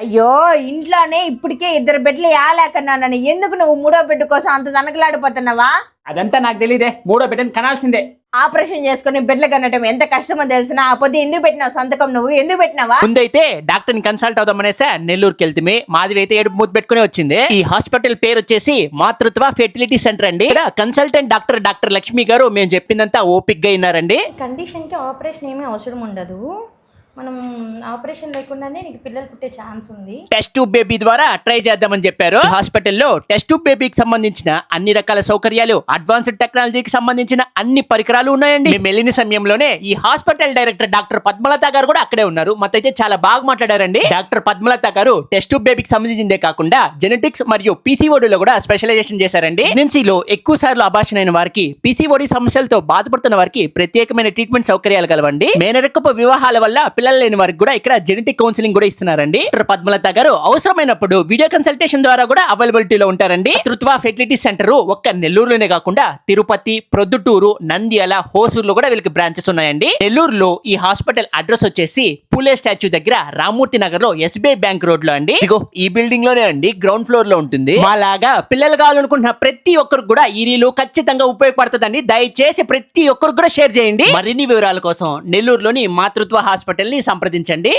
అయ్యో ఇంట్లోనే ఇప్పటికే 2 బెడ్లు యాలేకన్నానని ఎందుకు నువ్వు 3వ బెడ్ కోసం అంత తనకలాడిపోతున్నావా? అదంతా నాకు తెలియదే, 3వ బిడ్డను కనాల్సిందే. ఆపరేషన్ చేసుకుని బెడ్లు కనటం ఎంత కష్టమో తెలిసిన. ఆ పొద్దు ఎందుకు పెట్టినావు సంతకం? నువ్వు ఎందుకు పెట్టినావా? ముందైతే డాక్టర్ ని కన్సల్ట్ అవుదామనేసా నెల్లూరుకి వెళ్తే మాధవి అయితే ఏడుపు మూత పెట్టుకుని వచ్చింది. ఈ హాస్పిటల్ పేరు వచ్చేసి మాతృత్వ ఫెర్టిలిటీ సెంటర్ అండి. ఇక్కడ కన్సల్టెంట్ డాక్టర్ లక్ష్మి గారు మేము చెప్పిందంతా ఓపిక్ గా విన్నారండి. కండిషన్ కి ఆపరేషన్ ఏమీ అవసరం ఉండదు. మనం ఆపరేషన్ లేకుండానే నీకు పిల్లలు పుట్టే ఛాన్స్ ఉంది. టెస్ట్ ట్యూబ్ బేబీ ద్వారా ట్రై చేద్దామని చెప్పారు. హాస్పిటల్లో టెస్ట్ ట్యూబ్ బేబీకి సంబంధించిన అన్ని రకాల సౌకర్యాలు, అడ్వాన్స్డ్ టెక్నాలజీకి సంబంధించిన అన్ని పరికరాలు ఉన్నాయండి. మేము వెళ్ళిన సమయంలోనే ఈ హాస్పిటల్ డైరెక్టర్ డాక్టర్ పద్మలత గారు కూడా అక్కడే ఉన్నారు. అయితే చాలా బాగా మాట్లాడారండి. డాక్టర్ పద్మలత గారు టెస్ట్ ట్యూబ్ బేబీకి సంబంధించిందే కాకుండా జెనెటిక్స్ మరియు PCOD లో కూడా స్పెషలైజేషన్ చేశారండి. ప్రెగ్నెన్సీలో ఎక్కువ సార్లు అబార్షన్ అయిన వారికి, PCOD సమస్యలతో బాధపడుతున్న వారికి ప్రత్యేకమైన ట్రీట్మెంట్ సౌకర్యాలు కలవండి. మేనరికపు వివాహాల వల్ల పిల్లలు లేని వారికి కూడా ఇక్కడ జెనెటిక్ కౌన్సిలింగ్ కూడా ఇస్తున్నారండి. డాక్టర్ పద్మలత గారు అవసరమైనప్పుడు వీడియో కన్సల్టేషన్ ద్వారా కూడా అవైలబిలిటీలో ఉంటారండి. మాతృత్వ ఫెర్టిలిటీ సెంటర్ ఒక్క నెల్లూరులోనే కాకుండా తిరుపతి, ప్రొద్దుటూరు, నంద్యాల, హోసూరులో కూడా వీళ్ళకి బ్రాంచెస్ ఉన్నాయండి. నెల్లూరులో ఈ హాస్పిటల్ అడ్రస్ వచ్చేసి పూలే స్టాచ్యూ దగ్గర రామూర్తి నగర్ లో SBI బ్యాంక్ రోడ్ లో అండి. ఇగో ఈ బిల్డింగ్ లోనే అండి, గ్రౌండ్ ఫ్లోర్ లో ఉంటుంది. మాలాగా పిల్లలు కావాలనుకుంటున్న ప్రతి ఒక్కరికి కూడా ఈ రీలు ఖచ్చితంగా ఉపయోగపడుతుందండి. దయచేసి ప్రతి ఒక్కరికి కూడా షేర్ చేయండి. మరిన్ని వివరాల కోసం నెల్లూరులోని మాతృత్వ హాస్పిటల్ ని సంప్రదించండి.